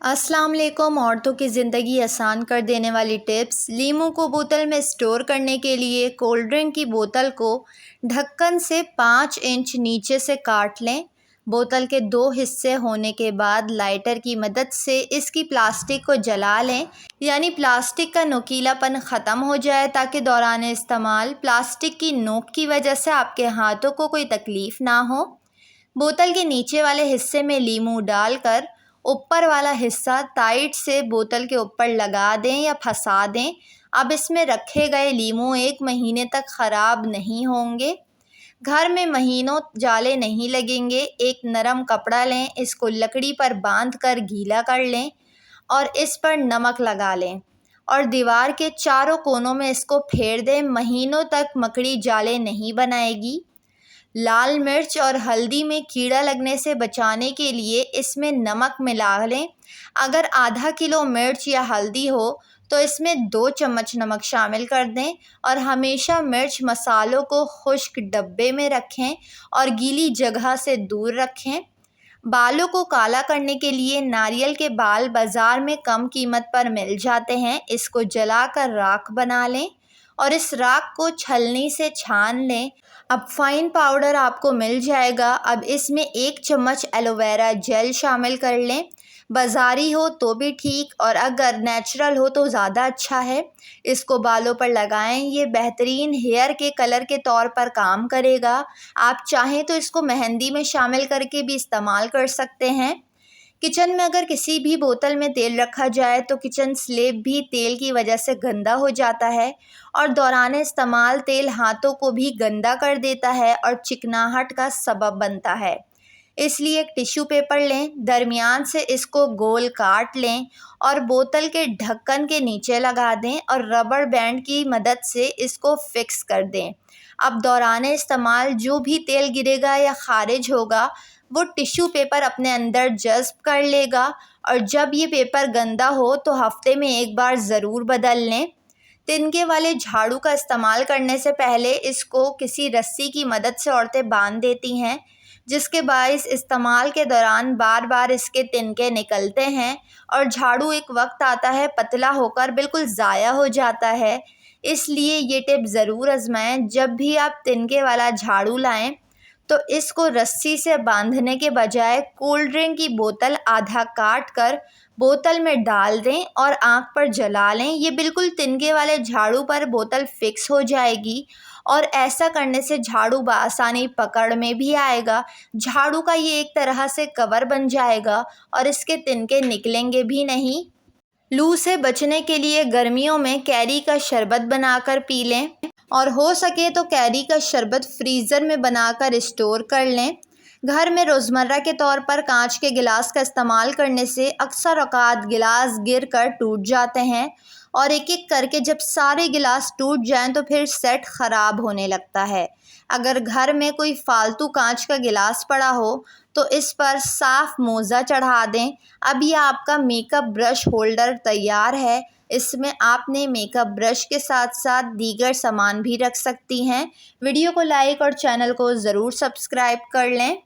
अस्सलाम वालेकुम। औरतों की ज़िंदगी आसान कर देने वाली टिप्स। लीमू को बोतल में स्टोर करने के लिए कोल्ड ड्रिंक की बोतल को ढक्कन से 5 इंच नीचे से काट लें। बोतल के 2 हिस्से होने के बाद लाइटर की मदद से इसकी प्लास्टिक को जला लें, यानी प्लास्टिक का नुकीलापन ख़त्म हो जाए, ताकि दौरान इस्तेमाल प्लास्टिक की नोक की वजह से आपके हाथों को कोई तकलीफ़ ना हो। बोतल के नीचे वाले हिस्से में लीमू डालकर ऊपर वाला हिस्सा टाइट से बोतल के ऊपर लगा दें या फंसा दें। अब इसमें रखे गए लीमू 1 महीने तक ख़राब नहीं होंगे। घर में महीनों जाले नहीं लगेंगे। एक नरम कपड़ा लें, इसको लकड़ी पर बांध कर गीला कर लें और इस पर नमक लगा लें और दीवार के चारों कोनों में इसको फेर दें। महीनों तक मकड़ी जाले नहीं बनाएगी। लाल मिर्च और हल्दी में कीड़ा लगने से बचाने के लिए इसमें नमक मिला लें। अगर आधा किलो मिर्च या हल्दी हो तो इसमें 2 चम्मच नमक शामिल कर दें और हमेशा मिर्च मसालों को खुश्क डब्बे में रखें और गीली जगह से दूर रखें। बालों को काला करने के लिए नारियल के बाल बाज़ार में कम कीमत पर मिल जाते हैं। इसको जलाकर राख बना लें और इस राख को छलनी से छान लें। अब फाइन पाउडर आपको मिल जाएगा। अब इसमें 1 चम्मच एलोवेरा जेल शामिल कर लें। बाज़ारी हो तो भी ठीक, और अगर नेचुरल हो तो ज़्यादा अच्छा है। इसको बालों पर लगाएं। ये बेहतरीन हेयर के कलर के तौर पर काम करेगा। आप चाहें तो इसको मेहंदी में शामिल करके भी इस्तेमाल कर सकते हैं। किचन में अगर किसी भी बोतल में तेल रखा जाए तो किचन स्लेब भी तेल की वजह से गंदा हो जाता है और दौरान इस्तेमाल तेल हाथों को भी गंदा कर देता है और चिकनाहट का सबब बनता है। इसलिए एक टिश्यू पेपर लें, दरमियान से इसको गोल काट लें और बोतल के ढक्कन के नीचे लगा दें और रबर बैंड की मदद से इसको फिक्स कर दें। अब दौरान इस्तेमाल जो भी तेल गिरेगा या खारिज होगा वो टिश्यू पेपर अपने अंदर जज़्ब कर लेगा, और जब ये पेपर गंदा हो तो हफ्ते में 1 बार ज़रूर बदल लें। तिनके वाले झाड़ू का इस्तेमाल करने से पहले इसको किसी रस्सी की मदद से औरतें बांध देती हैं, जिसके बाइस इस्तेमाल के दौरान बार बार इसके तिनके निकलते हैं और झाड़ू एक वक्त आता है पतला होकर बिल्कुल ज़ाया हो जाता है। इसलिए ये टिप ज़रूर आजमाएं। जब भी आप तिनके वाला झाड़ू लाएं तो इसको रस्सी से बांधने के बजाय कोल्ड ड्रिंक की बोतल आधा काट कर बोतल में डाल दें और आंख पर जला लें। ये बिल्कुल तिनके वाले झाड़ू पर बोतल फिक्स हो जाएगी और ऐसा करने से झाड़ू बआसानी पकड़ में भी आएगा। झाड़ू का ये एक तरह से कवर बन जाएगा और इसके तिनके निकलेंगे भी नहीं। लू से बचने के लिए गर्मियों में कैरी का शरबत बनाकर पी लें और हो सके तो कैरी का शरबत फ्रीज़र में बनाकर स्टोर कर लें। घर में रोज़मर्रा के तौर पर कांच के गिलास का इस्तेमाल करने से अक्सर औक़ात गिलास गिर कर टूट जाते हैं और एक एक करके जब सारे गिलास टूट जाएं तो फिर सेट ख़राब होने लगता है। अगर घर में कोई फालतू कांच का गिलास पड़ा हो तो इस पर साफ़ मोज़ा चढ़ा दें। अब यह आपका मेकअप ब्रश होल्डर तैयार है। इसमें आपने मेकअप ब्रश के साथ साथ दीगर सामान भी रख सकती हैं। वीडियो को लाइक और चैनल को ज़रूर सब्सक्राइब कर लें।